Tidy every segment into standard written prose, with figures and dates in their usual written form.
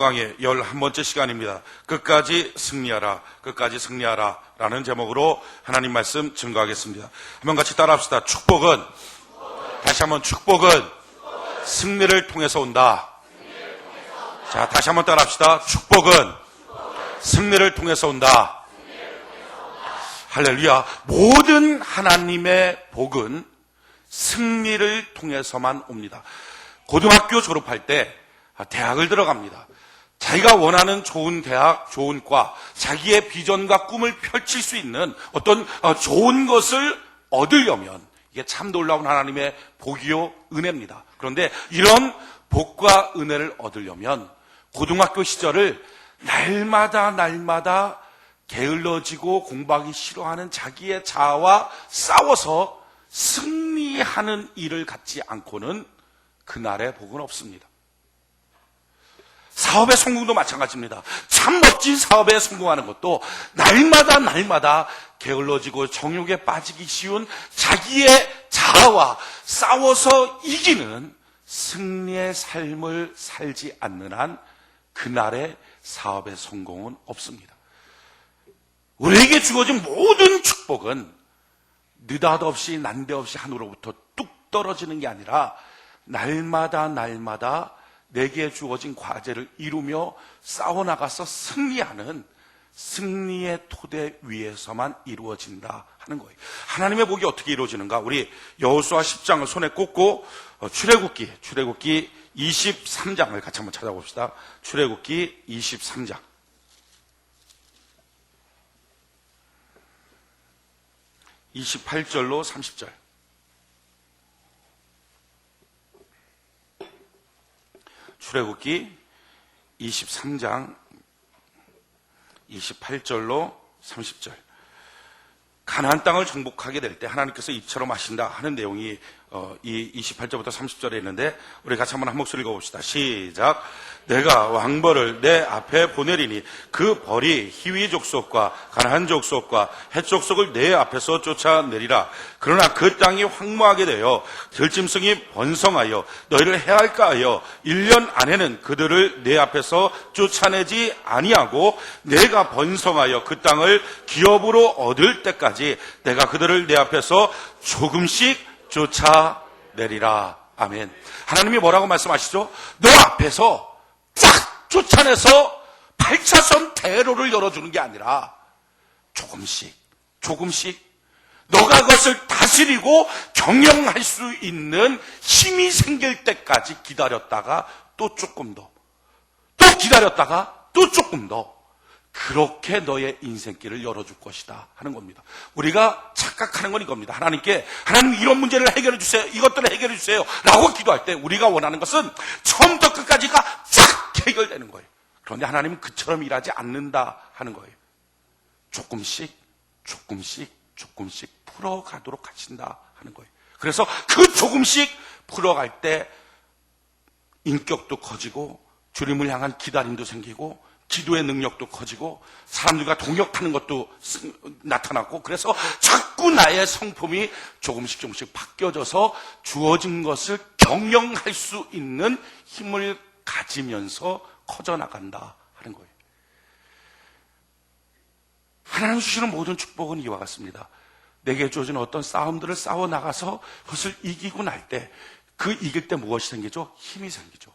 강의 11번째 시간입니다. 끝까지 승리하라, 끝까지 승리하라 라는 제목으로 하나님 말씀 증거하겠습니다. 한번 같이 따라합시다. 축복은, 다시 한번 축복은 승리를 통해서 온다. 자, 다시 한번 따라합시다. 축복은 승리를 통해서 온다. 할렐루야. 모든 하나님의 복은 승리를 통해서만 옵니다. 고등학교 졸업할 때 대학을 들어갑니다. 자기가 원하는 좋은 대학, 좋은 과, 자기의 비전과 꿈을 펼칠 수 있는 어떤 좋은 것을 얻으려면 이게 참 놀라운 하나님의 복이요 은혜입니다. 그런데 이런 복과 은혜를 얻으려면 고등학교 시절을 날마다 게을러지고 공부하기 싫어하는 자기의 자아와 싸워서 승리하는 일을 갖지 않고는 그날의 복은 없습니다. 사업의 성공도 마찬가지입니다. 참 멋진 사업에 성공하는 것도 날마다 게을러지고 정욕에 빠지기 쉬운 자기의 자아와 싸워서 이기는 승리의 삶을 살지 않는 한 그날의 사업의 성공은 없습니다. 우리에게 주어진 모든 축복은 느닷없이 난데없이 하늘로부터 뚝 떨어지는 게 아니라 날마다 내게 주어진 과제를 이루며 싸워나가서 승리하는 승리의 토대 위에서만 이루어진다 하는 거예요. 하나님의 복이 어떻게 이루어지는가? 우리 여호수아 10장을 손에 꽂고 출애굽기 23장을 같이 한번 찾아봅시다. 출애굽기 23장 28절로 30절. 출애굽기 23장 28절로 30절. 가나안 땅을 정복하게 될 때 하나님께서 이처럼 하신다 하는 내용이 이 28절부터 30절에 있는데 우리 같이 한번 한 목소리 읽어봅시다. 시작. 내가 왕벌을 내 앞에 보내리니 그 벌이 히위 족속과 가나안 족속과 헷 족속을 내 앞에서 쫓아내리라. 그러나 그 땅이 황무하게 되어 들짐승이 번성하여 너희를 해할까 하여 1년 안에는 그들을 내 앞에서 쫓아내지 아니하고 내가 번성하여 그 땅을 기업으로 얻을 때까지 내가 그들을 내 앞에서 조금씩 쫓아내리라. 아멘. 하나님이 뭐라고 말씀하시죠? 너 앞에서 쫙 쫓아내서 8차선 대로를 열어주는 게 아니라 조금씩 너가 그것을 다스리고 경영할 수 있는 힘이 생길 때까지 기다렸다가 또 조금 더, 또 기다렸다가 또 조금 더, 그렇게 너의 인생길을 열어줄 것이다 하는 겁니다. 우리가 착각하는 건 이겁니다. 하나님 이런 문제를 해결해 주세요, 이것들을 해결해 주세요 라고 기도할 때 우리가 원하는 것은 처음부터 끝까지가 쫙 해결되는 거예요. 그런데 하나님은 그처럼 일하지 않는다 하는 거예요. 조금씩 풀어가도록 하신다 하는 거예요. 그래서 그 조금씩 풀어갈 때 인격도 커지고 주님을 향한 기다림도 생기고 기도의 능력도 커지고 사람들과 동역하는 것도 나타났고, 그래서 자꾸 나의 성품이 조금씩 바뀌어져서 주어진 것을 경영할 수 있는 힘을 가지면서 커져나간다 하는 거예요. 하나님 주시는 모든 축복은 이와 같습니다. 내게 주어진 어떤 싸움들을 싸워나가서 그것을 이기고 날 때 그 이길 때 무엇이 생기죠? 힘이 생기죠.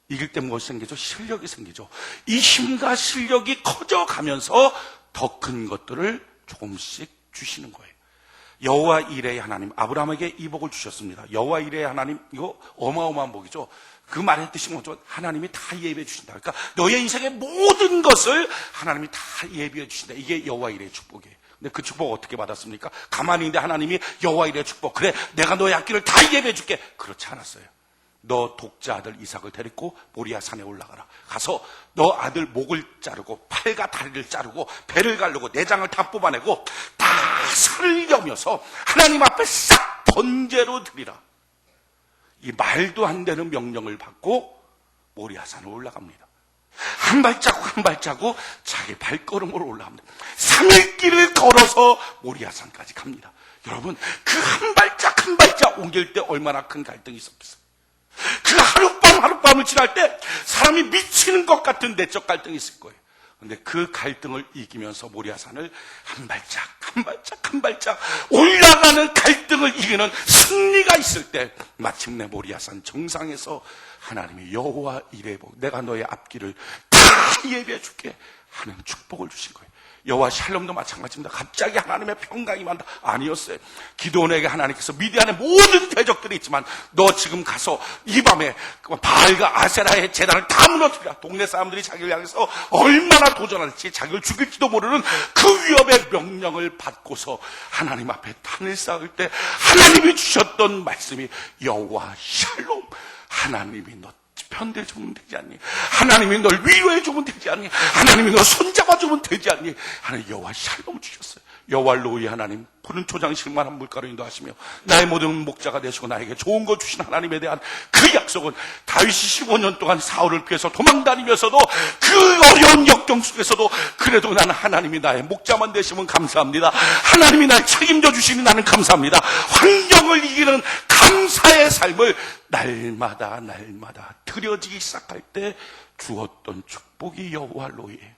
이길 때 무엇이 생기죠? 실력이 생기죠. 이 힘과 실력이 커져가면서 더 큰 것들을 조금씩 주시는 거예요. 여호와 이레의 하나님, 아브라함에게 이 복을 주셨습니다. 여호와 이레의 하나님, 이거 어마어마한 복이죠. 그 말의 뜻이 뭐죠? 하나님이 다 예비해 주신다. 그러니까 너의 인생의 모든 것을 하나님이 다 예비해 주신다. 이게 여호와 이레의 축복이에요. 근데 그 축복 어떻게 받았습니까? 가만히 있는데 하나님이 여호와 이레의 축복, 그래 내가 너의 앞길을 다 예비해 줄게. 그렇지 않았어요. 너 독자 아들 이삭을 데리고 모리아 산에 올라가라. 가서 너 아들 목을 자르고 팔과 다리를 자르고 배를 가르고 내장을 다 뽑아내고 다 살을 여며서 하나님 앞에 싹 번제로 드리라. 이 말도 안 되는 명령을 받고 모리아 산에 올라갑니다. 한 발자국 자기 발걸음으로 올라갑니다. 3일 길을 걸어서 모리아 산까지 갑니다. 여러분, 그 한 발짝 옮길 때 얼마나 큰 갈등이 있었겠어요. 그 하룻밤을 지날 때 사람이 미치는 것 같은 내적 갈등이 있을 거예요. 근데 그 갈등을 이기면서 모리아산을 한 발짝 올라가는 갈등을 이기는 승리가 있을 때 마침내 모리아산 정상에서 하나님이 여호와 이레 복, 내가 너의 앞길을 다 예비해 줄게 하는 축복을 주신 거예요. 여호와 샬롬도 마찬가지입니다. 갑자기 하나님의 평강이 임한다 아니었어요. 기드온에게 하나님께서 미디안의 모든 대적들이 있지만 너 지금 가서 이 밤에 바알과 아세라의 제단을 다 무너뜨리라. 동네 사람들이 자기를 향해서 얼마나 도전할지, 자기를 죽일지도 모르는 그 위협의 명령을 받고서 하나님 앞에 탄을 쌓을 때 하나님이 주셨던 말씀이 여호와 샬롬, 하나님이 너 편대주면 되지 않니? 하나님이 널 위로해주면 되지 않니? 하나님이 널 손잡아주면 되지 않니? 하나님 여호와 샬롬 주셨어요. 여호와 로이 하나님, 푸른 초장실만한 물가로 인도하시며 나의 모든 목자가 되시고 나에게 좋은 거 주신 하나님에 대한 그 약속은 다윗이 15년 동안 사울을 피해서 도망다니면서도 그 어려운 역경 속에서도 그래도 나는 하나님이 나의 목자만 되시면 감사합니다. 하나님이 날 책임져 주시니 나는 감사합니다. 환경을 이기는 감사의 삶을 날마다 드려지기 시작할 때 주었던 축복이 여호와 로이예요.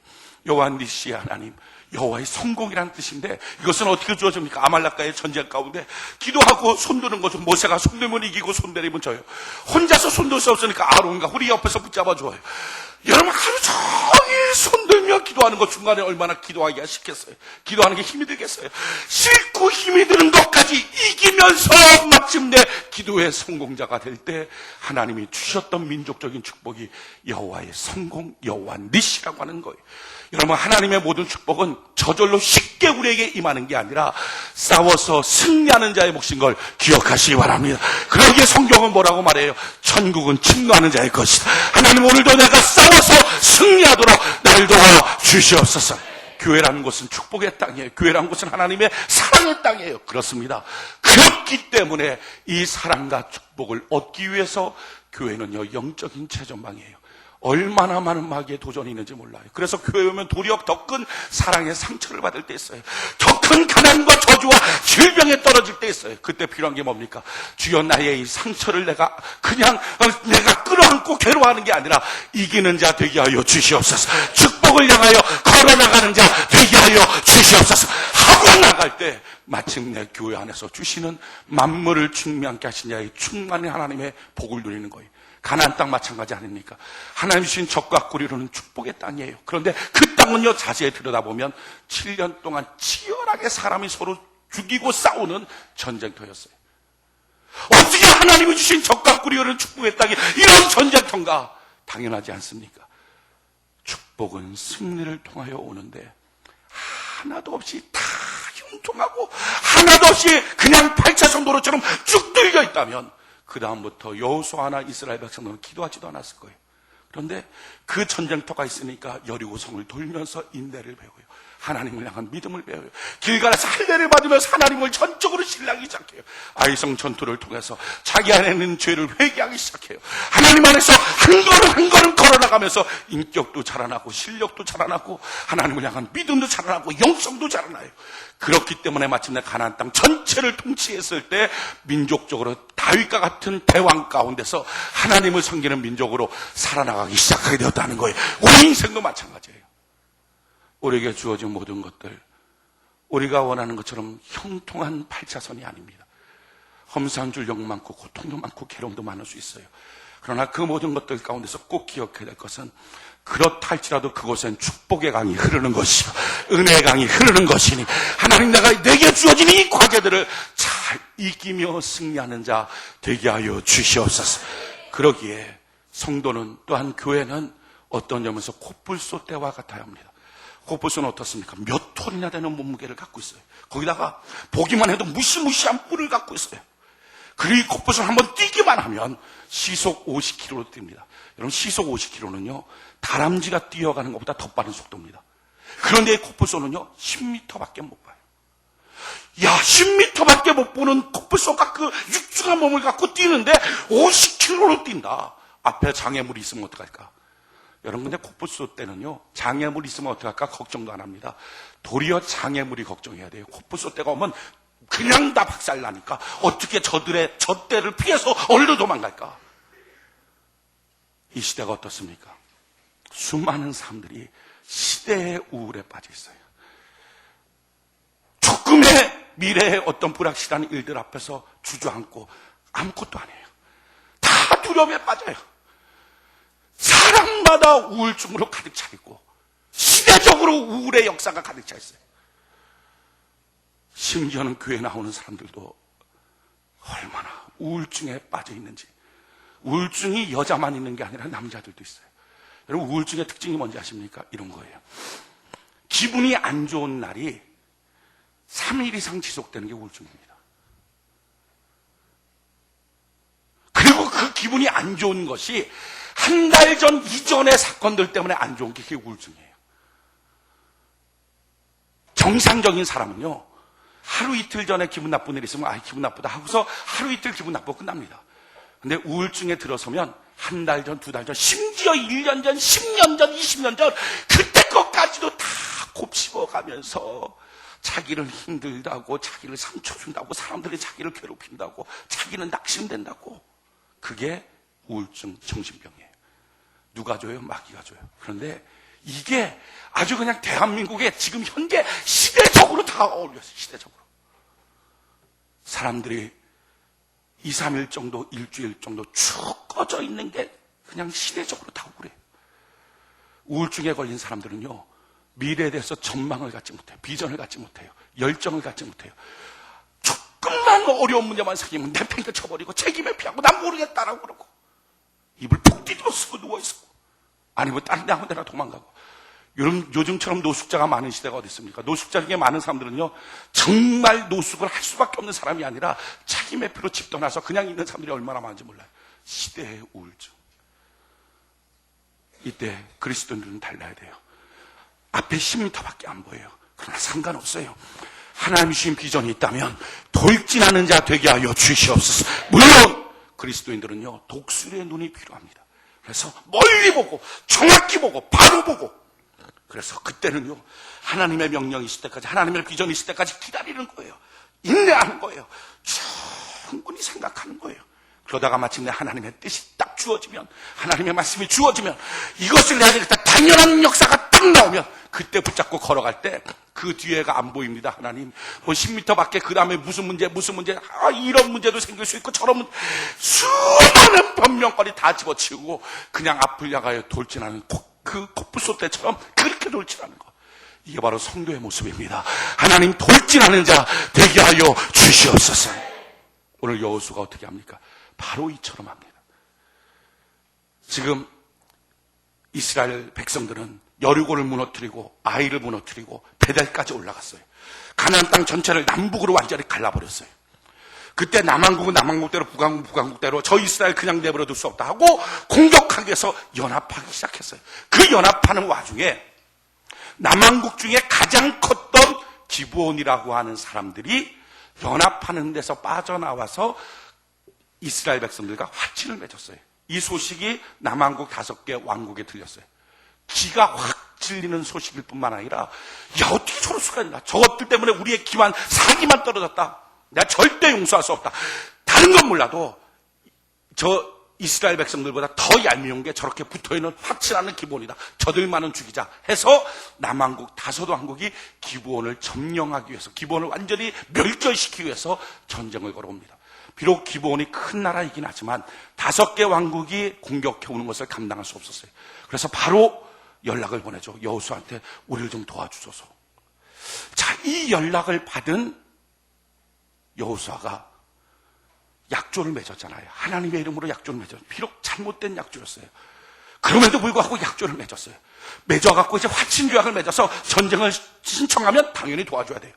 여호와 니시 하나님, 여호와의 성공이라는 뜻인데 이것은 어떻게 주어집니까? 아말렉과의 전쟁 가운데 기도하고 손드는 거죠. 모세가 손들면 이기고 손내리면 져요. 혼자서 손들 수 없으니까 아론과 훌이 옆에서 붙잡아 줘요. 여러분 하루 종일 손들며 기도하는 것 중간에 얼마나 기도하기가 쉽겠어요. 기도하는 게 힘이 들겠어요. 싫고 힘이 드는 것까지 이기면서 마침내 기도의 성공자가 될 때 하나님이 주셨던 민족적인 축복이 여호와의 성공, 여호와 니시라고 하는 거예요. 여러분 하나님의 모든 축복은 저절로 쉽게 우리에게 임하는 게 아니라 싸워서 승리하는 자의 몫인 걸 기억하시기 바랍니다. 그러기에 성경은 뭐라고 말해요? 천국은 침노하는 자의 것이다. 하나님 오늘도 내가 싸워서 승리하도록 날 도와 주시옵소서. 교회라는 곳은 축복의 땅이에요. 교회라는 곳은 하나님의 사랑의 땅이에요. 그렇습니다. 그렇기 때문에 이 사랑과 축복을 얻기 위해서 교회는요 영적인 최전방이에요. 얼마나 많은 마귀의 도전이 있는지 몰라요. 그래서 교회 오면 도리어 더 큰 사랑의 상처를 받을 때 있어요. 더 큰 가난과 저주와 질병에 떨어질 때 있어요. 그때 필요한 게 뭡니까? 주여 나의 이 상처를 내가 끌어안고 괴로워하는 게 아니라 이기는 자 되게 하여 주시옵소서. 축복을 향하여 걸어나가는 자 되게 하여 주시옵소서. 하고 나갈 때 마침내 교회 안에서 주시는 만물을 충만케 하신 자의 충만한 하나님의 복을 누리는 거예요. 가나안 땅 마찬가지 아닙니까? 하나님 주신 적과 꾸리로는 축복의 땅이에요. 그런데 그 땅은요 자세히 들여다보면 7년 동안 치열하게 사람이 서로 죽이고 싸우는 전쟁터였어요. 어떻게 하나님이 주신 적과 꾸리로는 축복의 땅이 이런 전쟁터인가? 당연하지 않습니까? 축복은 승리를 통하여 오는데 하나도 없이 다 흉통하고 하나도 없이 그냥 8차선 도로처럼 쭉 뚫려 있다면 그 다음부터 여호수아나 이스라엘 백성들은 기도하지도 않았을 거예요. 그런데 그 전쟁터가 있으니까 여리고성을 돌면서 인내를 배워요. 하나님을 향한 믿음을 배워요. 길갈에서 할례를 받으면서 하나님을 전적으로 신뢰하기 시작해요. 아이성 전투를 통해서 자기 안에 있는 죄를 회개하기 시작해요. 하나님 안에서 한 걸음 걸어나가면서 인격도 자라나고 실력도 자라나고 하나님을 향한 믿음도 자라나고 영성도 자라나요. 그렇기 때문에 마침내 가나안 땅 전체를 통치했을 때 민족적으로 다윗과 같은 대왕 가운데서 하나님을 섬기는 민족으로 살아나가기 시작하게 되었다는 거예요. 우리 인생도 마찬가지예요. 우리에게 주어진 모든 것들 우리가 원하는 것처럼 형통한 8차선이 아닙니다. 험사한 줄력 많고 고통도 많고 괴로움도 많을 수 있어요. 그러나 그 모든 것들 가운데서 꼭 기억해야 될 것은 그렇다 할지라도 그곳엔 축복의 강이 흐르는 것이요 은혜의 강이 흐르는 것이니 하나님 내게 주어진 이 과제들을 잘 이기며 승리하는 자 되게 하여 주시옵소서. 그러기에 성도는 또한 교회는 어떤 점에서 코뿔소 떼와 같아야 합니다. 코뿔소는 어떻습니까? 몇 톤이나 되는 몸무게를 갖고 있어요. 거기다가 보기만 해도 무시무시한 뿔을 갖고 있어요. 그리고 코뿔소는 한번 뛰기만 하면 시속 50km로 뜁니다. 여러분 시속 50km는요 다람쥐가 뛰어가는 것보다 더 빠른 속도입니다. 그런데 코뿔소는요 10m밖에 못 봐요. 야 10m밖에 못 보는 코뿔소가 그 육중한 몸을 갖고 뛰는데 50km로 뛴다. 앞에 장애물이 있으면 어떡할까? 여러분 근데 코뿔소 때는요 장애물이 있으면 어떡할까 걱정도 안 합니다. 도리어 장애물이 걱정해야 돼요. 코뿔소 때가 오면 그냥 다 박살나니까 어떻게 저 때를 피해서 얼른 도망갈까? 이 시대가 어떻습니까? 수많은 사람들이 시대의 우울에 빠져 있어요. 조금의 미래의 어떤 불확실한 일들 앞에서 주저앉고 아무것도 안 해요. 다 두려움에 빠져요. 사람마다 우울증으로 가득 차 있고 시대적으로 우울의 역사가 가득 차 있어요. 심지어는 교회 나오는 사람들도 얼마나 우울증에 빠져 있는지. 우울증이 여자만 있는 게 아니라 남자들도 있어요. 여러분, 우울증의 특징이 뭔지 아십니까? 이런 거예요. 기분이 안 좋은 날이 3일 이상 지속되는 게 우울증입니다. 그리고 그 기분이 안 좋은 것이 한 달 전 이전의 사건들 때문에 안 좋은 게 그게 우울증이에요. 정상적인 사람은요, 하루 이틀 전에 기분 나쁜 일이 있으면 기분 나쁘다 하고서 하루 이틀 기분 나쁘고 끝납니다. 근데 우울증에 들어서면 한 달 전, 두 달 전, 심지어 1년 전, 10년 전, 20년 전 그때 것까지도 다 곱씹어가면서 자기를 힘들다고, 자기를 상처 준다고, 사람들이 자기를 괴롭힌다고, 자기는 낙심된다고. 그게 우울증 정신병이에요. 누가 줘요? 마귀가 줘요. 그런데 이게 아주 그냥 대한민국에 지금 현재 시대적으로 다 어울렸어요. 시대적으로. 사람들이 2, 3일 정도, 일주일 정도 쭉 꺼져 있는 게 그냥 시대적으로 다 우울해요. 우울증에 걸린 사람들은요, 미래에 대해서 전망을 갖지 못해요. 비전을 갖지 못해요. 열정을 갖지 못해요. 조금만 어려운 문제만 생기면 내팽개 쳐버리고 책임을 피하고 난 모르겠다라고 그러고 입을 푹 뒤집어 쓰고 누워있고 아니면 다른 데 아무 데나 도망가고. 요즘처럼 노숙자가 많은 시대가 어디 있습니까? 노숙자 중에 많은 사람들은요, 정말 노숙을 할 수밖에 없는 사람이 아니라 자기 매표로 집 떠나서 그냥 있는 사람들이 얼마나 많은지 몰라요. 시대의 우울증. 이때 그리스도인들은 달라야 돼요. 앞에 10m밖에 안 보여요. 그러나 상관없어요. 하나님이 주신 비전이 있다면 돌진하는 자 되게 하여 주시옵소서. 물론 그리스도인들은요, 독수리의 눈이 필요합니다. 그래서 멀리 보고 정확히 보고 바로 보고, 그래서 그때는요, 하나님의 명령이 있을 때까지, 하나님의 비전이 있을 때까지 기다리는 거예요. 인내하는 거예요. 충분히 생각하는 거예요. 그러다가 마침내 하나님의 뜻이 딱 주어지면, 하나님의 말씀이 주어지면, 이것을 해야 되겠다 당연한 역사가 딱 나오면 그때 붙잡고 걸어갈 때 그 뒤에가 안 보입니다. 하나님, 뭐 10m 밖에 그 다음에 무슨 문제, 이런 문제도 생길 수 있고 저런 문제, 수많은 변명거리 다 집어치우고 그냥 앞을 향하여 돌진하는 그 코뿔소 때처럼 그렇게 돌진하는 거. 이게 바로 성도의 모습입니다. 하나님, 돌진하는 자 되게 하여 주시옵소서. 오늘 여호수아가 어떻게 합니까? 바로 이처럼 합니다. 지금 이스라엘 백성들은 여리고를 무너뜨리고 아이를 무너뜨리고 베델까지 올라갔어요. 가나안 땅 전체를 남북으로 완전히 갈라버렸어요. 그때 남한국은 남한국대로, 북한국은 북한국대로 저 이스라엘 그냥 내버려둘 수 없다 하고 공격하기 위해서 연합하기 시작했어요. 그 연합하는 와중에 남한국 중에 가장 컸던 기브온이라고 하는 사람들이 연합하는 데서 빠져나와서 이스라엘 백성들과 화친을 맺었어요. 이 소식이 남한국 5개 왕국에 들렸어요. 기가 확 질리는 소식일 뿐만 아니라, 야, 어떻게 저럴 수가 있나? 저것들 때문에 우리의 기만, 사기만 떨어졌다. 내가 절대 용서할 수 없다. 다른 건 몰라도 저 이스라엘 백성들보다 더 얄미운 게 저렇게 붙어있는 확실한 기브온이다. 저들만은 죽이자 해서 남한국 5왕국이 기브온을 점령하기 위해서, 기브온을 완전히 멸절시키기 위해서 전쟁을 걸어옵니다. 비록 기브온이 큰 나라이긴 하지만 5개 왕국이 공격해 오는 것을 감당할 수 없었어요. 그래서 바로 연락을 보내죠. 여호수아한테 우리를 좀 도와주소서. 자, 이 연락을 받은 여호수아가 약조를 맺었잖아요. 하나님의 이름으로 약조를 맺었어요. 비록 잘못된 약조였어요. 그럼에도 불구하고 약조를 맺었어요. 맺어갖고 이제 화친조약을 맺어서 전쟁을 신청하면 당연히 도와줘야 돼요.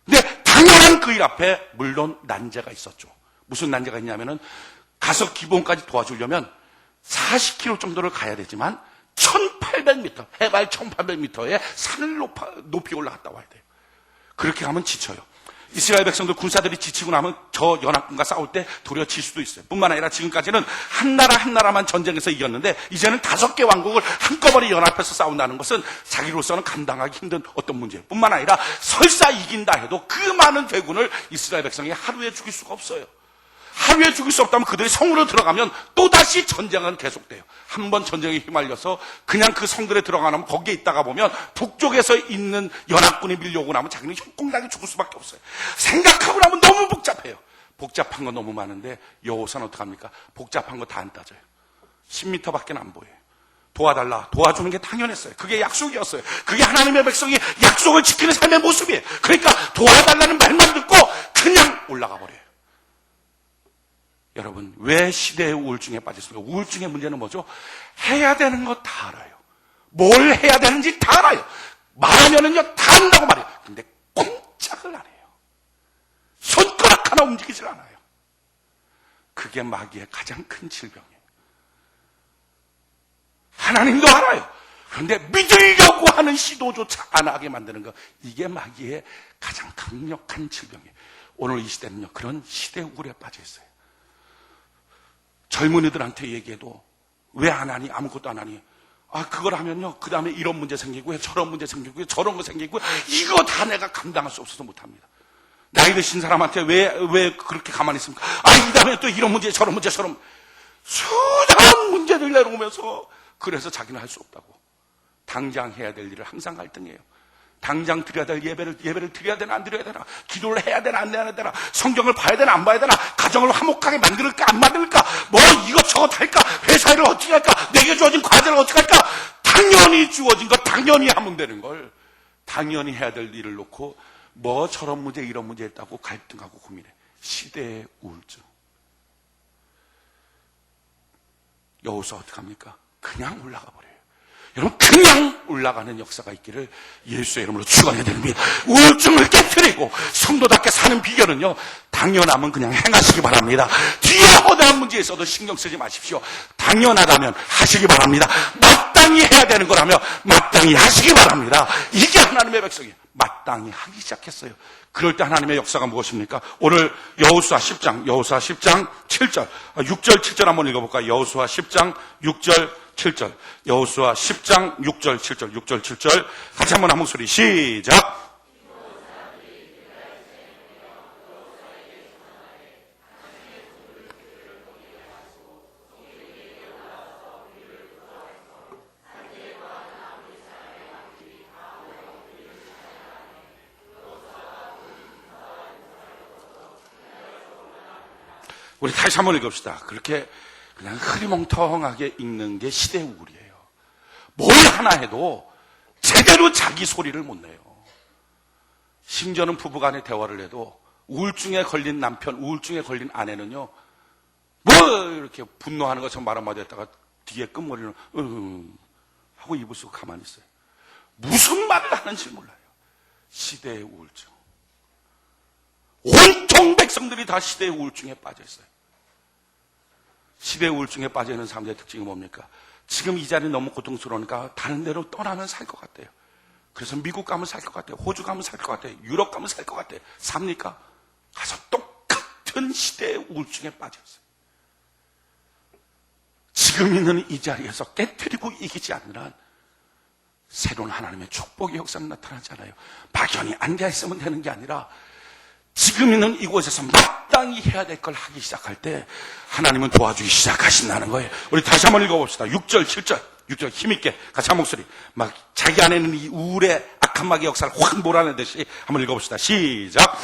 근데 당연한 그 일 앞에 물론 난제가 있었죠. 무슨 난제가 있냐면은 가서 기본까지 도와주려면 40km 정도를 가야 되지만 1800m, 해발 1800m의 산을 높이 올라갔다 와야 돼요. 그렇게 가면 지쳐요. 이스라엘 백성들 군사들이 지치고 나면 저 연합군과 싸울 때 도리어 질 수도 있어요. 뿐만 아니라 지금까지는 한 나라만 전쟁에서 이겼는데 이제는 5개 왕국을 한꺼번에 연합해서 싸운다는 것은 자기로서는 감당하기 힘든 어떤 문제예요. 뿐만 아니라 설사 이긴다 해도 그 많은 대군을 이스라엘 백성이 하루에 죽일 수가 없어요. 하루에 죽일 수 없다면 그들이 성으로 들어가면 또다시 전쟁은 계속돼요. 한번 전쟁에 휘말려서 그냥 그 성들에 들어가면 거기에 있다가 보면 북쪽에서 있는 연합군이 밀려오고 나면 자기는 흉공나게 죽을 수밖에 없어요. 생각하고 나면 너무 복잡해요. 복잡한 거 너무 많은데 여호사는 어떡합니까? 복잡한 거 다 안 따져요. 10m밖에 안 보여요. 도와달라, 도와주는 게 당연했어요. 그게 약속이었어요. 그게 하나님의 백성이 약속을 지키는 삶의 모습이에요. 그러니까 도와달라는 말만 듣고 그냥 올라가 버려요. 여러분, 왜 시대의 우울증에 빠졌습니까? 우울증의 문제는 뭐죠? 해야 되는 거 다 알아요. 뭘 해야 되는지 다 알아요. 말하면은요 다 안다고 말해요. 근데 꼼짝을 안 해요. 손가락 하나 움직이질 않아요. 그게 마귀의 가장 큰 질병이에요. 하나님도 알아요. 그런데 믿으려고 하는 시도조차 안 하게 만드는 것, 이게 마귀의 가장 강력한 질병이에요. 오늘 이 시대는요 그런 시대 우울에 빠져 있어요. 젊은이들한테 얘기해도 왜 안 하니? 아무것도 안 하니? 아, 그걸 하면요 그 다음에 이런 문제 생기고요, 저런 문제 생기고요, 저런 거 생기고요, 이거 다 내가 감당할 수 없어서 못합니다. 나이 드신 사람한테 왜 그렇게 가만히 있습니까? 아, 이 다음에 또 이런 문제, 저런 문제, 저런 수많은 문제들 내놓으면서 그래서 자기는 할 수 없다고. 당장 해야 될 일을 항상 갈등해요. 당장 드려야 될 예배를 드려야 되나 안 드려야 되나, 기도를 해야 되나 안 해야 되나, 성경을 봐야 되나 안 봐야 되나, 가정을 화목하게 만들까 안 만들까, 뭐 이것저것 할까, 회사 일을 어떻게 할까, 내게 주어진 과제를 어떻게 할까. 당연히 주어진 거 당연히 하면 되는 걸 당연히 해야 될 일을 놓고 뭐 저런 문제 이런 문제 했다고 갈등하고 고민해. 시대의 우울증. 여호수아 어떡합니까? 그냥 올라가 버려요. 여러분, 그냥 올라가는 역사가 있기를 예수의 이름으로 축원해 드립니다. 우울증을 깨트리고 성도답게 사는 비결은요, 당연하면 그냥 행하시기 바랍니다. 뒤에 허다한 문제 있어도 신경 쓰지 마십시오. 당연하다면 하시기 바랍니다. 마땅히 해야 되는 거라면 마땅히 하시기 바랍니다. 이게 하나님의 백성이에요. 마땅히 하기 시작했어요. 그럴 때 하나님의 역사가 무엇입니까? 오늘 여호수아 10장 7절, 6절 7절 한번 읽어볼까요? 여호수아 10장 6절 7절, 여호수아 10장 6절 7절, 6절 7절 같이 한번 한 목소리 시작. 우리 다시 한번 읽읍시다. 그렇게 그냥 흐리멍텅하게 읽는 게 시대 우울이에요. 뭘 하나 해도 제대로 자기 소리를 못 내요. 심지어는 부부간의 대화를 해도 우울증에 걸린 남편, 우울증에 걸린 아내는요, 뭐 이렇게 분노하는 것처럼 말 한마디 했다가 뒤에 끝머리는 하고 입을 쓰고 가만히 있어요. 무슨 말을 하는지 몰라요. 시대의 우울증. 온통 백성들이 다 시대의 우울증에 빠져 있어요. 시대의 우울증에 빠져 있는 사람들의 특징이 뭡니까? 지금 이 자리 너무 고통스러우니까 다른 데로 떠나면 살 것 같아요. 그래서 미국 가면 살 것 같아요. 호주 가면 살 것 같아요. 유럽 가면 살 것 같아요. 삽니까? 가서 똑같은 시대의 우울증에 빠져 있어요. 지금 있는 이 자리에서 깨트리고 이기지 않는 한 새로운 하나님의 축복의 역사는 나타나지 않아요. 막연히 앉아있으면 되는 게 아니라 지금 있는 이곳에서 마땅히 해야 될 걸 하기 시작할 때 하나님은 도와주기 시작하신다는 거예요. 우리 다시 한번 읽어봅시다. 6절 7절 6절 힘있게 같이 한 목소리. 막 자기 안에 있는 이 우울의 악한 마귀의 역사를 확 몰아내듯이 한번 읽어봅시다. 시작.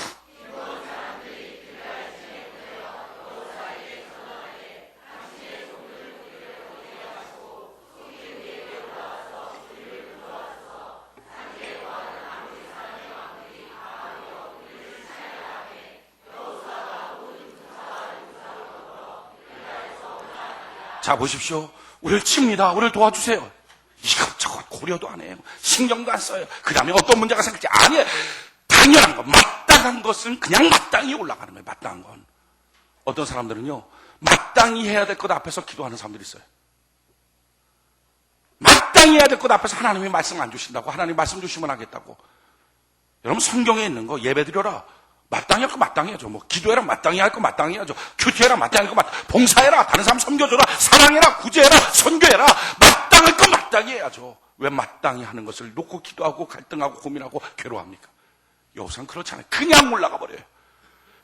자, 보십시오. 우리를 칩니다. 우리를 도와주세요. 이것저것 고려도 안 해요. 신경도 안 써요. 그 다음에 어떤 문제가 생길지 아니에요. 당연한 것, 마땅한 것은 그냥 마땅히 올라가는 거예요. 마땅한 건. 어떤 사람들은요, 마땅히 해야 될 것 앞에서 기도하는 사람들이 있어요. 마땅히 해야 될 것 앞에서 하나님이 말씀 안 주신다고, 하나님 말씀 주시면 하겠다고. 여러분, 성경에 있는 거 예배 드려라. 마땅히 할 거 마땅히 해야죠. 뭐 기도해라, 마땅히 할 거 마땅히 해야죠. 큐티해라, 마땅히 할 거 봉사해라, 다른 사람 섬겨줘라, 사랑해라, 구제해라, 선교해라. 마땅할 거 마땅히 해야죠. 왜 마땅히 하는 것을 놓고 기도하고 갈등하고 고민하고 괴로워합니까? 여호수아는 그렇지 않아요. 그냥 올라가 버려요.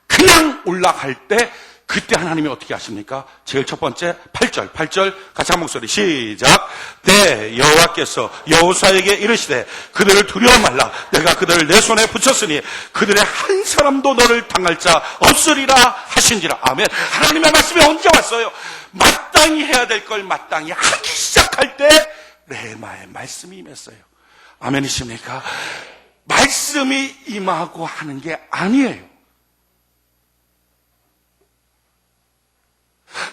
그냥 올라갈 때 그때 하나님이 어떻게 하십니까? 제일 첫 번째 8절 같이 한 목소리 시작. 네, 여호와께서 여호수아에게 이르시되 그들을 두려워 말라. 내가 그들을 내 손에 붙였으니 그들의 한 사람도 너를 당할 자 없으리라 하신지라. 아멘. 하나님의 말씀이 언제 왔어요? 마땅히 해야 될 걸 마땅히 하기 시작할 때 레마의 말씀이 임했어요. 아멘이십니까? 말씀이 임하고 하는 게 아니에요.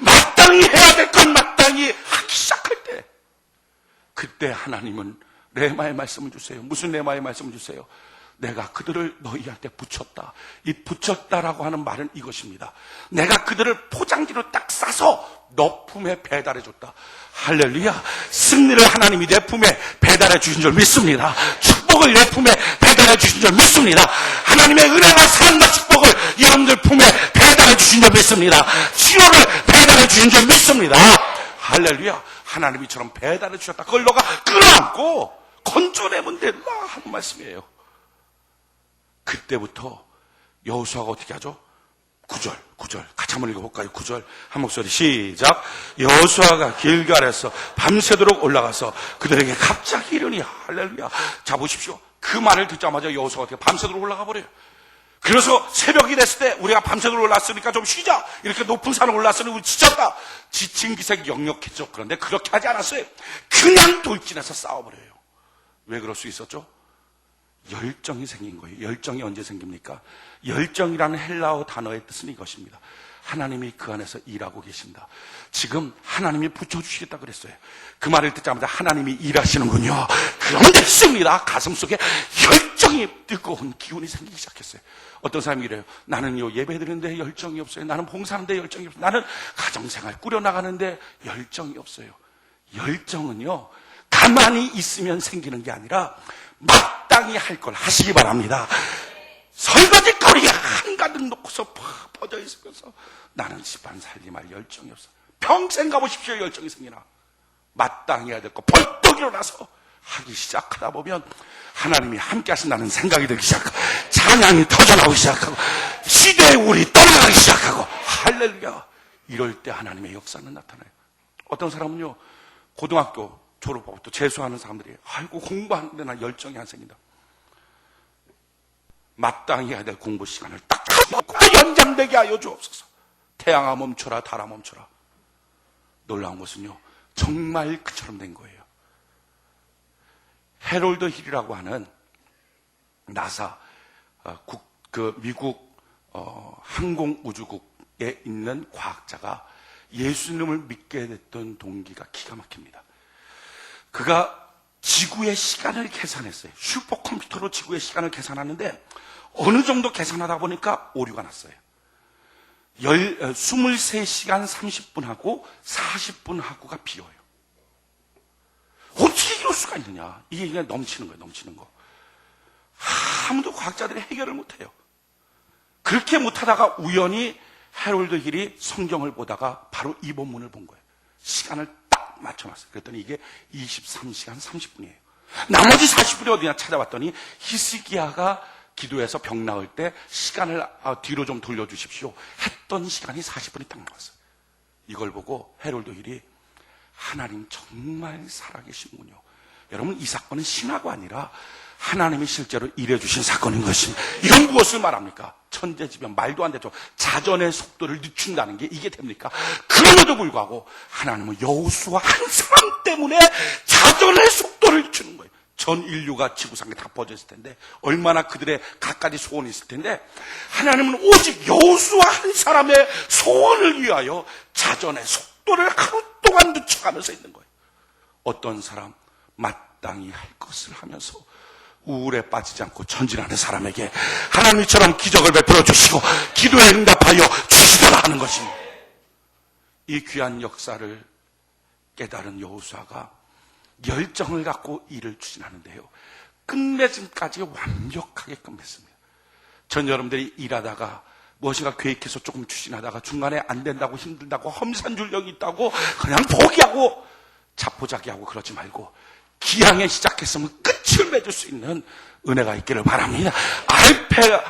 마땅히 해야 될 건 마땅히 하기 시작할 때 그때 하나님은 레마의 말씀을 주세요. 무슨 레마의 말씀을 주세요? 내가 그들을 너희한테 붙였다. 이 붙였다라고 하는 말은 이것입니다. 내가 그들을 포장지로 딱 싸서 너 품에 배달해 줬다. 할렐루야. 승리를 하나님이 내 품에 배달해 주신 줄 믿습니다. 축복을 내 품에 배달해 주신 줄 믿습니다. 하나님의 은혜와 사랑과 축복을 여러분들 품에 배달해 주신 줄 믿습니다. 치료를 배달해 주신 줄 믿습니다. 할렐루야. 하나님이 처럼 배달해 주셨다. 그걸 너가 끌어안고 건져내면 된다 하는 말씀이에요. 그때부터 여호수아가 어떻게 하죠? 9절 같이 한번 읽어볼까요? 9절 한 목소리 시작. 여호수아가 길갈에서 밤새도록 올라가서 그들에게 갑자기 이르니 할렐루야. 자 보십시오. 그 말을 듣자마자 여호수아가 어떻게 밤새도록 올라가 버려요. 그래서 새벽이 됐을 때 우리가 밤새도록 올랐으니까 좀 쉬자. 이렇게 높은 산을 올랐으니 우리 지쳤다. 지친 기색이 역력했죠. 그런데 그렇게 하지 않았어요. 그냥 돌진해서 싸워버려요. 왜 그럴 수 있었죠? 열정이 생긴 거예요. 열정이 언제 생깁니까? 열정이라는 헬라어 단어의 뜻은 이것입니다. 하나님이 그 안에서 일하고 계신다. 지금 하나님이 붙여주시겠다 그랬어요. 그 말을 듣자마자 하나님이 일하시는군요. 그럼 됐습니다. 가슴속에 열정이 뜨거운 기운이 생기기 시작했어요. 어떤 사람이 이래요. 나는요 예배드리는데 열정이 없어요. 나는 봉사하는데 열정이 없어요. 나는 가정생활 꾸려나가는데 열정이 없어요. 열정은요 가만히 있으면 생기는 게 아니라 마땅히 할 걸 하시기 바랍니다. 설거지 거리에 한가득 놓고서 팍 퍼져 있으면서 나는 집안 살림할 열정이 없어. 평생 가보십시오. 열정이 생기나. 마땅히 해야 될 거 벌떡 일어나서 하기 시작하다 보면 하나님이 함께 하신다는 생각이 들기 시작하고 찬양이 터져나오기 시작하고 시대의 우리 떠나가기 시작하고 할렐루야. 이럴 때 하나님의 역사는 나타나요. 어떤 사람은요 고등학교 졸업하고 또 재수하는 사람들이 아이고 공부하는데 나 열정이 안 생긴다. 마땅히 해야 될 공부 시간을 딱 잡고 연장되게 하여 주옵소서. 태양아 멈춰라 달아 멈춰라. 놀라운 것은요 정말 그처럼 된 거예요. 해롤드 힐이라고 하는 나사 미국 항공우주국에 있는 과학자가 예수님을 믿게 됐던 동기가 기가 막힙니다. 그가 지구의 시간을 계산했어요. 슈퍼컴퓨터로 지구의 시간을 계산하는데 어느 정도 계산하다 보니까 오류가 났어요. 23시간 30분하고 40분하고가 비어요. 어떻게 이럴 수가 있느냐. 이게 그냥 넘치는 거예요. 넘치는 거. 아무도 과학자들이 해결을 못해요. 그렇게 못하다가 우연히 해롤드 힐이 성경을 보다가 바로 이 본문을 본 거예요. 시간을 딱 맞춰놨어요. 그랬더니 이게 23시간 30분이에요. 나머지 40분이 어디냐 찾아봤더니 히스기야가 기도해서 병 나을 때 시간을 뒤로 좀 돌려주십시오 했던 시간이 40분이 딱 나왔어요. 이걸 보고 해롤드 힐이 하나님 정말 살아계시는군요. 여러분 이 사건은 신화가 아니라 하나님이 실제로 일해주신 사건인 것입니다. 이건 무엇을 말합니까? 천재지변 말도 안 되죠. 자전의 속도를 늦춘다는 게 이게 됩니까? 그럼에도 불구하고 하나님은 여호수아 한 사람 때문에 자전의 속도를 늦추는 거예요. 전 인류가 지구상에 다 퍼져 있을 텐데 얼마나 그들의 갖가지 소원이 있을 텐데 하나님은 오직 여호수아 한 사람의 소원을 위하여 자전의 속도를 하루 동안 늦춰가면서 있는 거예요. 어떤 사람 마땅히 할 것을 하면서 우울에 빠지지 않고 전진하는 사람에게 하나님처럼 기적을 베풀어 주시고 기도에 응답하여 주시더라 하는 것입니다. 이 귀한 역사를 깨달은 여호수아가 열정을 갖고 일을 추진하는데요. 끝맺음까지 완벽하게 끝맺습니다. 전 여러분들이 일하다가 무엇인가 계획해서 조금 추진하다가 중간에 안 된다고 힘들다고 험산줄력이 있다고 그냥 포기하고 자포자기하고 그러지 말고 기항에 시작했으면 끝이 끝을 맺을 수 있는 은혜가 있기를 바랍니다.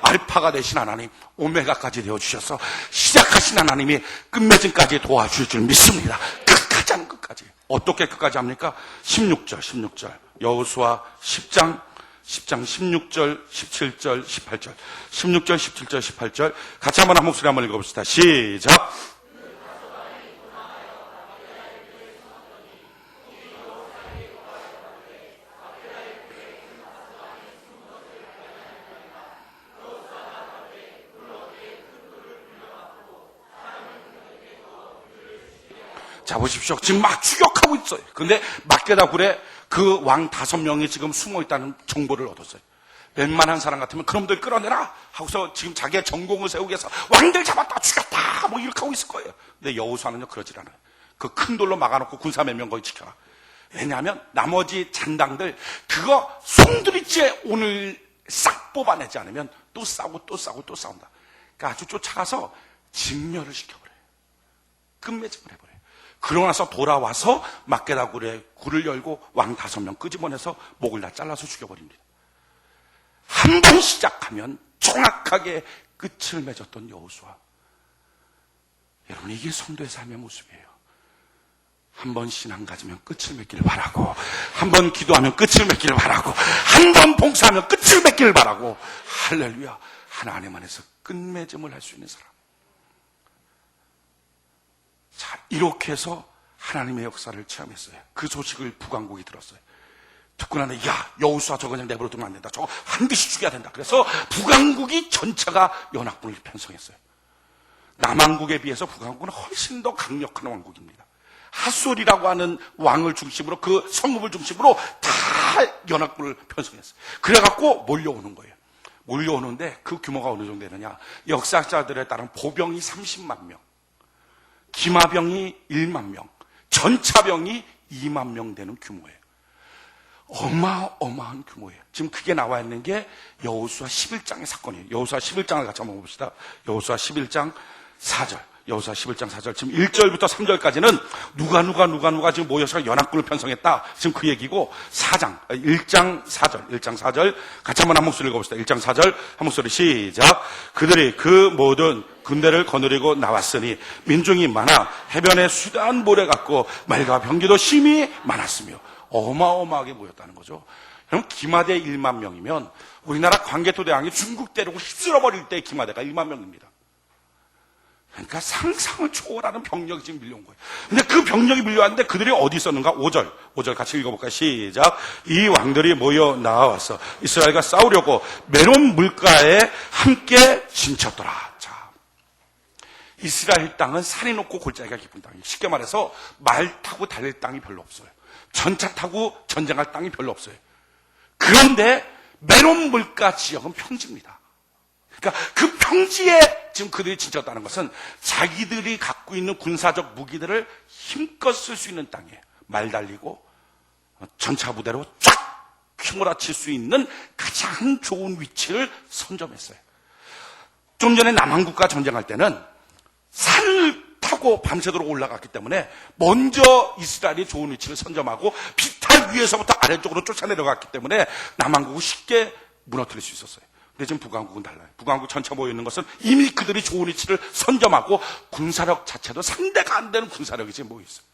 알파가 되신 하나님, 오메가까지 되어주셔서 시작하신 하나님이 끝맺음까지 도와주실 줄 믿습니다. 끝까지 하는 끝까지. 어떻게 끝까지 합니까? 16절. 여호수아 10장 16절, 17절, 18절. 16절, 17절, 18절. 같이 한번 한 목소리 한번 읽어봅시다. 시작. 자, 보십시오. 지금 막 추격하고 있어요. 근데 막게다 굴에 그 왕 5명이 지금 숨어 있다는 정보를 얻었어요. 웬만한 사람 같으면 그놈들 끌어내라 하고서 지금 자기의 전공을 세우기 위해서 왕들 잡았다, 죽였다, 뭐 이렇게 하고 있을 거예요. 근데 여호수아는요, 그러질 않아요. 그 큰 돌로 막아놓고 군사 몇 명 거기 지켜라. 왜냐하면 나머지 잔당들 그거 송두리째 오늘 싹 뽑아내지 않으면 또 싸우고 또 싸우고 또 싸운다. 그러니까 아주 쫓아가서 진멸을 시켜버려요. 끝맺음을 해버려요. 그러고 나서 돌아와서 막게다 굴에 굴을 열고 왕 5명 끄집어내서 목을 다 잘라서 죽여버립니다. 한 번 시작하면 정확하게 끝을 맺었던 여호수아. 여러분, 이게 성도의 삶의 모습이에요. 한 번 신앙 가지면 끝을 맺기를 바라고, 한 번 기도하면 끝을 맺기를 바라고, 한 번 봉사하면 끝을 맺기를 바라고, 할렐루야. 하나님 안에서 끝맺음을 할 수 있는 사람. 자, 이렇게 해서 하나님의 역사를 체험했어요. 그 소식을 북왕국이 들었어요. 듣고 나니, 야, 여호수아 저거 그냥 내버려두면 안 된다. 저거 반드시 죽여야 된다. 그래서 북왕국이 전체가 연합군을 편성했어요. 남왕국에 비해서 북왕국은 훨씬 더 강력한 왕국입니다. 하솔이라고 하는 왕을 중심으로, 그 성읍을 중심으로 다 연합군을 편성했어요. 그래갖고 몰려오는 거예요. 몰려오는데 그 규모가 어느 정도 되느냐. 역사학자들에 따른 보병이 30만 명, 기마병이 1만 명, 전차병이 2만 명 되는 규모예요. 어마어마한 규모예요. 지금 그게 나와 있는 게 여호수아 11장의 사건이에요. 여호수아 11장을 같이 한번 봅시다. 여호수아 11장 4절. 여호수아 11장 4절. 지금 1절부터 3절까지는 누가 지금 모여서 연합군을 편성했다. 지금 그 얘기고 1장 4절. 같이 한번 한 목소리 읽어봅시다. 1장 4절 한 목소리 시작. 그들이 그 모든 군대를 거느리고 나왔으니 민중이 많아 해변에 수려한 모래 같고 말과 병기도 심히 많았으며. 어마어마하게 모였다는 거죠. 그럼 기마대 1만 명이면 우리나라 광개토대왕이 중국 대륙을 휩쓸어버릴 때 기마대가 1만 명입니다. 그러니까 상상을 초월하는 병력이 지금 밀려온 거예요. 근데 그 병력이 밀려왔는데 그들이 어디 있었는가? 5절 같이 읽어볼까요? 시작. 이 왕들이 모여 나와서 이스라엘과 싸우려고 메론 물가에 함께 진쳤더라. 자, 이스라엘 땅은 산이 높고 골짜기가 깊은 땅이에요. 쉽게 말해서 말 타고 달릴 땅이 별로 없어요. 전차 타고 전쟁할 땅이 별로 없어요. 그런데 메론 물가 지역은 평지입니다. 그러니까 그 평지에 지금 그들이 진쳤다는 것은 자기들이 갖고 있는 군사적 무기들을 힘껏 쓸 수 있는 땅이에요. 말 달리고 전차 부대로 쫙 휘몰아칠 수 있는 가장 좋은 위치를 선점했어요. 좀 전에 남한국과 전쟁할 때는 산을 타고 밤새도록 올라갔기 때문에 먼저 이스라엘이 좋은 위치를 선점하고 비탈 위에서부터 아래쪽으로 쫓아내려갔기 때문에 남한국을 쉽게 무너뜨릴 수 있었어요. 근데 지금 북왕국은 달라요. 북왕국 전체 모여 있는 것은 이미 그들이 좋은 위치를 선점하고 군사력 자체도 상대가 안 되는 군사력이 지금 모여 있어요.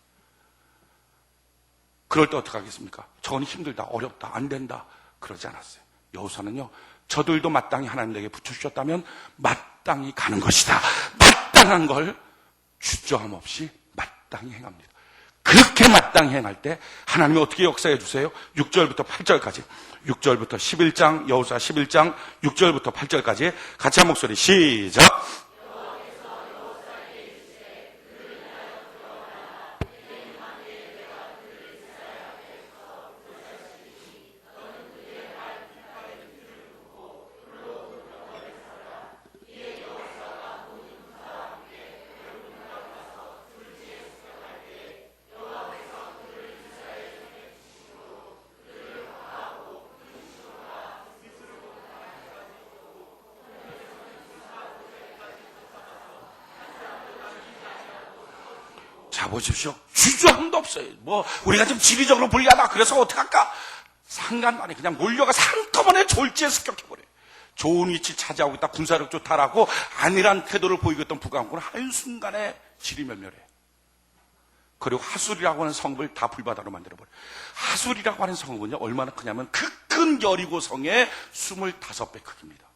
그럴 때 어떻게 하겠습니까? 저건 힘들다, 어렵다, 안 된다. 그러지 않았어요. 여호수아는요, 저들도 마땅히 하나님에게 붙여주셨다면 마땅히 가는 것이다. 마땅한 걸 주저함 없이 마땅히 행합니다. 그렇게 마땅히 행할 때 하나님이 어떻게 역사해 주세요? 6절부터 8절까지. 6절부터 11장, 여호수아 11장 6절부터 8절까지 같이 한 목소리 시작. 자, 보십시오. 주저함도 없어요. 우리가 지금 지리적으로 불리하다. 그래서 어떡할까? 상간만에 그냥 몰려가서 한꺼번에 졸지에 습격해버려요. 좋은 위치 차지하고 있다, 군사력 좋다라고 안일한 태도를 보이고 있던 북왕국은 한순간에 지리멸멸해. 그리고 하술이라고 하는 성읍을 다 불바다로 만들어버려요. 하술이라고 하는 성읍은요, 얼마나 크냐면 그 큰 여리고성의 25배 크기입니다.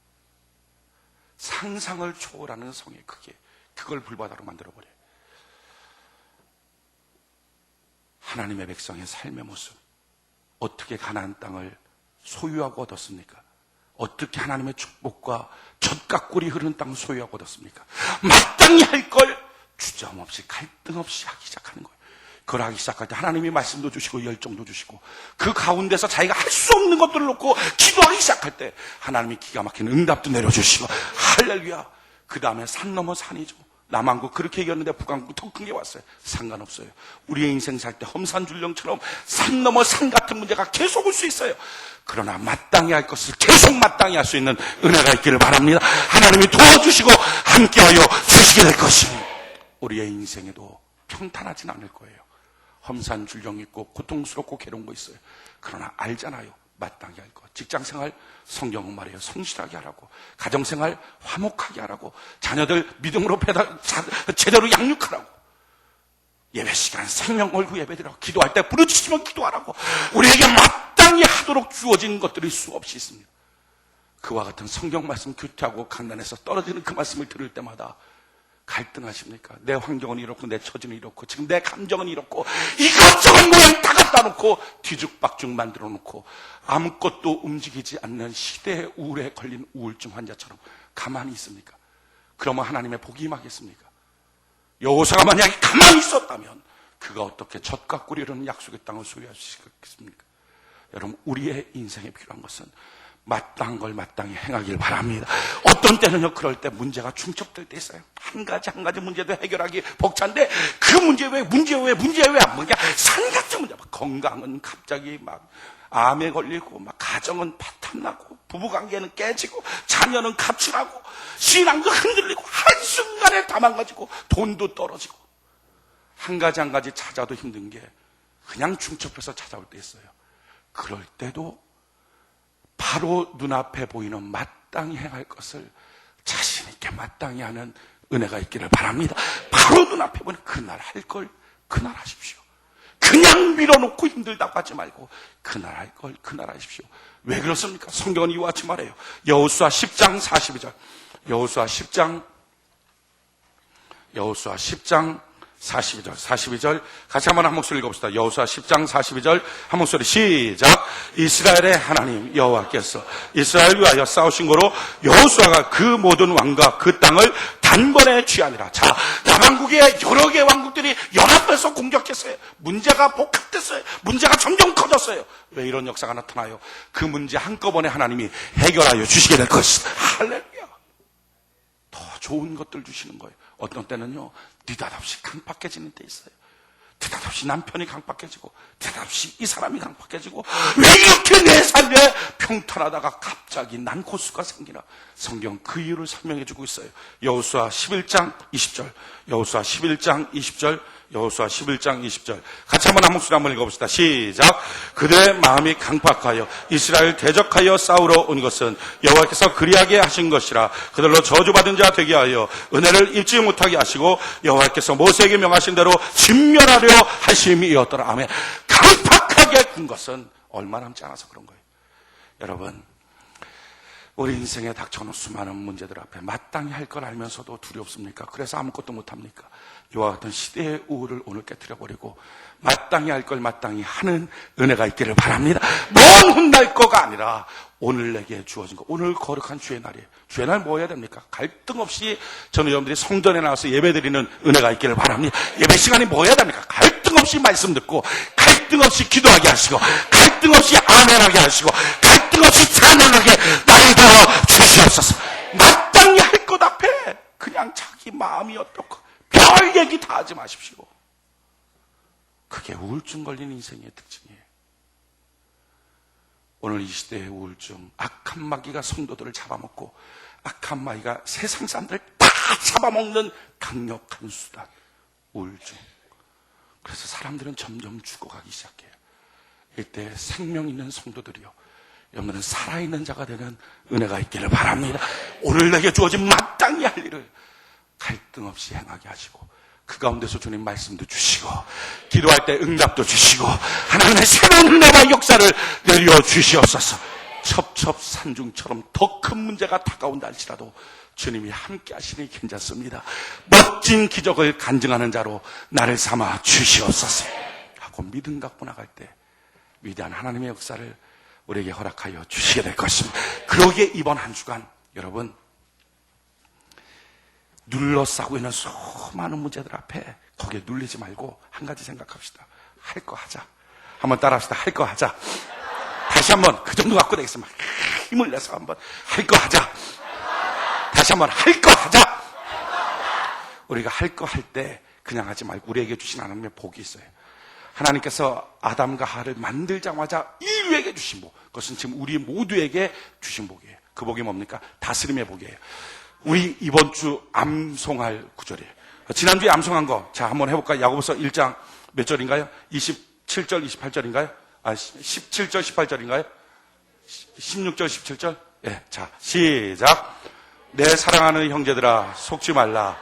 상상을 초월하는 성의 크기, 그걸 불바다로 만들어버려요. 하나님의 백성의 삶의 모습, 어떻게 가나안 땅을 소유하고 얻었습니까? 어떻게 하나님의 축복과 젖가꿀이 흐르는 땅을 소유하고 얻었습니까? 마땅히 할 걸 주저함 없이 갈등 없이 하기 시작하는 거예요. 그걸 하기 시작할 때 하나님이 말씀도 주시고 열정도 주시고 그 가운데서 자기가 할 수 없는 것들을 놓고 기도하기 시작할 때 하나님이 기가 막힌 응답도 내려주시고 할렐루야. 그 다음에 산 넘어 산이죠. 남한국 그렇게 이겼는데 북한국 더 큰 게 왔어요. 상관없어요. 우리의 인생 살 때 험산줄령처럼 산 넘어 산 같은 문제가 계속 올 수 있어요. 그러나 마땅히 할 것을 계속 마땅히 할 수 있는 은혜가 있기를 바랍니다. 하나님이 도와주시고 함께하여 주시게 될 것입니다. 우리의 인생에도 평탄하진 않을 거예요. 험산줄령 있고 고통스럽고 괴로운 거 있어요. 그러나 알잖아요. 마땅히 할 것. 직장생활 성경은 말해요. 성실하게 하라고. 가정생활 화목하게 하라고. 자녀들 믿음으로 제대로 양육하라고. 예배 시간 생명 걸고 예배드리라고. 기도할 때 부르짖으면 기도하라고. 우리에게 마땅히 하도록 주어진 것들이 수없이 있습니다. 그와 같은 성경 말씀 교태하고 강단에서 떨어지는 그 말씀을 들을 때마다 갈등하십니까? 내 환경은 이렇고 내 처지는 이렇고 지금 내 감정은 이렇고 이것저것 모양 다 갖다 놓고 뒤죽박죽 만들어 놓고 아무것도 움직이지 않는 시대의 우울에 걸린 우울증 환자처럼 가만히 있습니까? 그러면 하나님의 복이 임하겠습니까? 여호수아가 만약에 가만히 있었다면 그가 어떻게 젖과 꿀이라는 약속의 땅을 소유할 수 있겠습니까? 여러분, 우리의 인생에 필요한 것은 마땅한 걸 마땅히 행하길 바랍니다. 어떤 때는요, 그럴 때 문제가 중첩될 때 있어요. 한 가지 문제도 해결하기 벅찬데 그 문제 왜 안 뭐냐? 산 같은 문제. 건강은 갑자기 막 암에 걸리고 막 가정은 파탄나고 부부관계는 깨지고 자녀는 가출하고 신앙도 흔들리고 한순간에 다 망가지고 돈도 떨어지고 한 가지 찾아도 힘든 게 그냥 중첩해서 찾아올 때 있어요. 그럴 때도 바로 눈앞에 보이는 마땅히 행할 것을 자신 있게 마땅히 하는 은혜가 있기를 바랍니다. 바로 눈앞에 보이는 그날 할 걸 그날 하십시오. 그냥 밀어놓고 힘들다고 하지 말고 그날 할 걸 그날 하십시오. 왜 그렇습니까? 성경은 이와 같이 말해요. 여호수아 10장 42절. 여호수아 10장 42절 같이 한번 한 목소리 읽어봅시다. 여호수아 10장 42절 한 목소리 시작. 이스라엘의 하나님 여호와께서 이스라엘 위하여 싸우신 거로 여호수아가 그 모든 왕과 그 땅을 단번에 취하니라. 자, 남한국의 여러 개의 왕국들이 연합해서 공격했어요. 문제가 복합됐어요. 문제가 점점 커졌어요. 왜 이런 역사가 나타나요? 그 문제 한꺼번에 하나님이 해결하여 주시게 될 것이다. 할렐루야. 더 좋은 것들 주시는 거예요. 어떤 때는요, 느닷없이 강팍해지는 때 있어요. 느닷없이 남편이 강팍해지고 느닷없이 이 사람이 강팍해지고 왜 이렇게 내 삶에 평탄하다가 갑자기 난코수가 생기나. 성경 그 이유를 설명해 주고 있어요. 여호수아 11장 20절 여호수아 11장 20절 여호수아 11장 20절 같이 한번 한 목소리 한번 읽어봅시다. 시작. 그들의 마음이 강팍하여 이스라엘 대적하여 싸우러 온 것은 여호와께서 그리하게 하신 것이라. 그들로 저주받은 자 되게 하여 은혜를 입지 못하게 하시고 여호와께서 모세에게 명하신 대로 진멸하려 하심이었더라. 아멘. 강팍하게 군 것은 얼마 남지 않아서 그런 거예요. 여러분, 우리 인생에 닥쳐오는 수많은 문제들 앞에 마땅히 할 걸 알면서도 두렵습니까? 그래서 아무것도 못합니까? 이와 같은 시대의 우울을 오늘 깨트려버리고 마땅히 할 걸 마땅히 하는 은혜가 있기를 바랍니다. 먼 훗날 거가 아니라 오늘 내게 주어진 거. 오늘 거룩한 주의 날이에요. 주의 날 뭐 해야 됩니까? 갈등 없이 저는 여러분들이 성전에 나와서 예배드리는 은혜가 있기를 바랍니다. 예배 시간이 뭐 해야 됩니까? 갈등 없이 말씀 듣고 갈등 없이 기도하게 하시고 갈등 없이 아멘하게 하시고 갈등 없이 찬양하게 나를 도와 주시옵소서. 마땅히 할 것 앞에 그냥 자기 마음이 어떻고 별 얘기 다 하지 마십시오. 그게 우울증 걸린 인생의 특징이에요. 오늘 이 시대의 우울증, 악한 마귀가 성도들을 잡아먹고 악한 마귀가 세상 사람들을 다 잡아먹는 강력한 수단, 우울증. 그래서 사람들은 점점 죽어가기 시작해요. 이때 생명 있는 성도들이요, 여러분은 살아있는 자가 되는 은혜가 있기를 바랍니다. 오늘 내게 주어진 마땅히 할 일을 갈등 없이 행하게 하시고, 그 가운데서 주님 말씀도 주시고, 기도할 때 응답도 주시고, 하나님의 새로운 은혜와 역사를 내려주시옵소서. 첩첩산중처럼 더 큰 문제가 다가온다 할지라도 주님이 함께 하시니 괜찮습니다. 멋진 기적을 간증하는 자로 나를 삼아 주시옵소서 하고 믿음 갖고 나갈 때 위대한 하나님의 역사를 우리에게 허락하여 주시게 될 것입니다. 그러기에 이번 한 주간 여러분, 눌러싸고 있는 수많은 문제들 앞에 거기에 눌리지 말고 한 가지 생각합시다. 할 거 하자. 한번 따라합시다. 할 거 하자. 다시 한번 그 정도 갖고 되겠으면 힘을 내서 한번 할 거 하자. 다시 한번 할 거 하자. 우리가 할 거 할 때 그냥 하지 말고 우리에게 주신 하나님의 복이 있어요. 하나님께서 아담과 하와를 만들자마자 인류에게 주신 복, 그것은 지금 우리 모두에게 주신 복이에요. 그 복이 뭡니까? 다스림의 복이에요. 우리 이번 주 암송할 구절이에요. 지난주에 암송한 거, 자, 한번 해볼까요? 야고보서 1장 몇 절인가요? 27절, 28절인가요? 17절, 18절인가요? 16절, 17절? 예, 자, 시작. 내 사랑하는 형제들아, 속지 말라.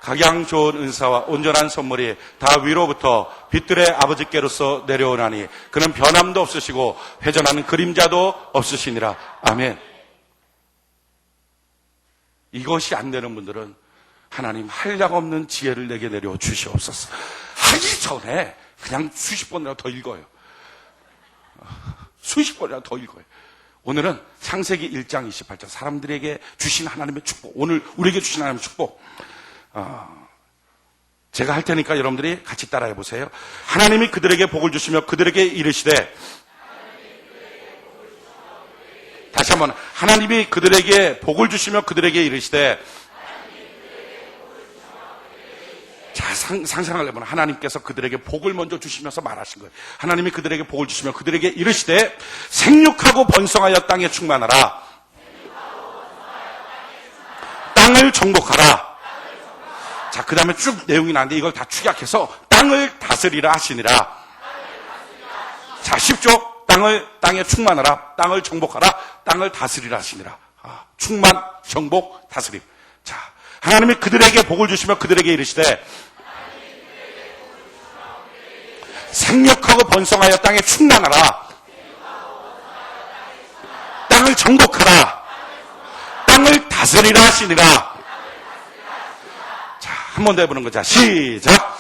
각양 좋은 은사와 온전한 선물이 다 위로부터 빛들의 아버지께로서 내려오나니 그는 변함도 없으시고 회전하는 그림자도 없으시니라. 아멘. 이것이 안 되는 분들은 하나님 한량 없는 지혜를 내게 내려 주시옵소서. 하기 전에 그냥 수십 번이라도 더 읽어요. 수십 번이라도 더 읽어요. 오늘은 창세기 1장 28절, 사람들에게 주신 하나님의 축복, 오늘 우리에게 주신 하나님의 축복, 제가 할 테니까 여러분들이 같이 따라해 보세요. 하나님이 그들에게 복을 주시며 그들에게 이르시되, 다시 한번, 하나님이 그들에게 복을 주시며 그들에게 이르시되, 자, 상상하려면 하나님께서 그들에게 복을 먼저 주시면서 말하신 거예요. 하나님이 그들에게 복을 주시며 그들에게 이르시되 생육하고 번성하여 땅에 충만하라. 땅을 정복하라. 자, 그 다음에 쭉 내용이 나는데 이걸 다 축약해서 땅을 다스리라 하시니라. 자, 10조. 땅에 충만하라. 땅을 정복하라. 땅을 다스리라 하시니라. 충만, 정복, 다스림. 자, 하나님이 그들에게 복을 주시며 그들에게 이르시되 생육하고 번성하여 땅에 충만하라. 땅을 정복하라. 땅을 다스리라 하시니라. 자, 한 번 더 해보는 거자. 시작.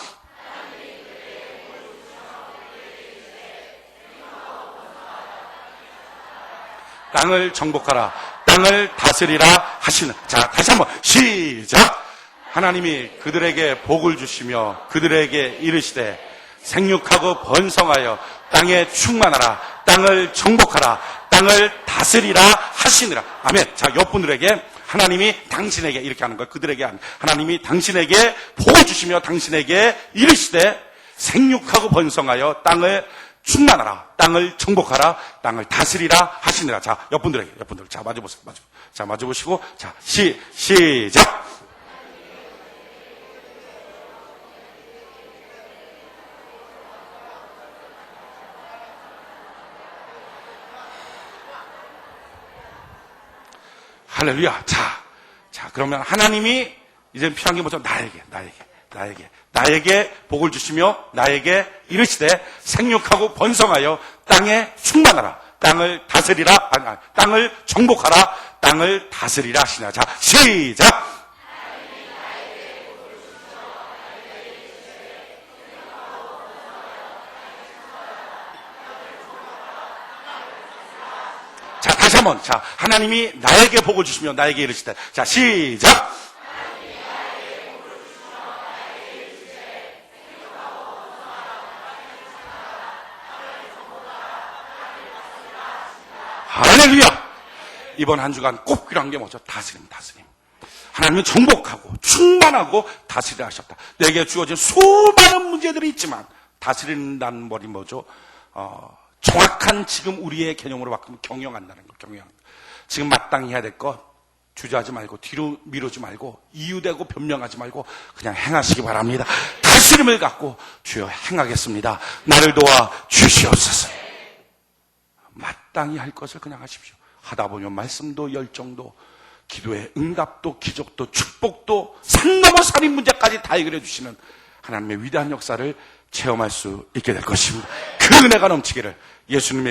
땅을 정복하라. 땅을 다스리라 하시는. 자, 다시 한번 시작. 하나님이 그들에게 복을 주시며 그들에게 이르시되 생육하고 번성하여 땅에 충만하라. 땅을 정복하라. 땅을 다스리라 하시니라. 아멘. 자, 옆분들에게 하나님이 당신에게 이렇게 하는 거예요. 그들에게 하나님이 당신에게 복을 주시며 당신에게 이르시되 생육하고 번성하여 땅을 충만하라. 땅을 정복하라. 땅을 다스리라 하시니라. 자, 옆분들. 자, 마주보세요. 자, 마주보시고. 자, 시작. 할렐루야. 자, 그러면 하나님이 이제 필요한 게 뭐죠? 나에게 복을 주시며 나에게 이르시되 생육하고 번성하여 땅에 충만하라. 땅을 다스리라. 땅을 정복하라. 땅을 다스리라 하시나. 자, 시작. 자, 다시 한번. 자, 하나님이 나에게 복을 주시며 나에게 이르시되. 자, 시작. 할렐루야! 이번 한 주간 꼭 필요한 게 뭐죠? 다스림. 하나님은 정복하고 충만하고 다스리라 하셨다. 내게 주어진 수많은 문제들이 있지만 다스린다는 말이 뭐죠? 정확한 지금 우리의 개념으로 바꾸면 경영한다는 거. 지금 마땅히 해야 될 것 주저하지 말고 뒤로 미루지 말고 이유되고 변명하지 말고 그냥 행하시기 바랍니다. 다스림을 갖고 주여 행하겠습니다. 나를 도와 주시옵소서. 마땅히 할 것을 그냥 하십시오. 하다 보면 말씀도 열정도 기도의 응답도 기적도 축복도 산 넘어 살인 문제까지 다 해결해 주시는 하나님의 위대한 역사를 체험할 수 있게 될 것입니다. 그 은혜가 넘치기를 예수님의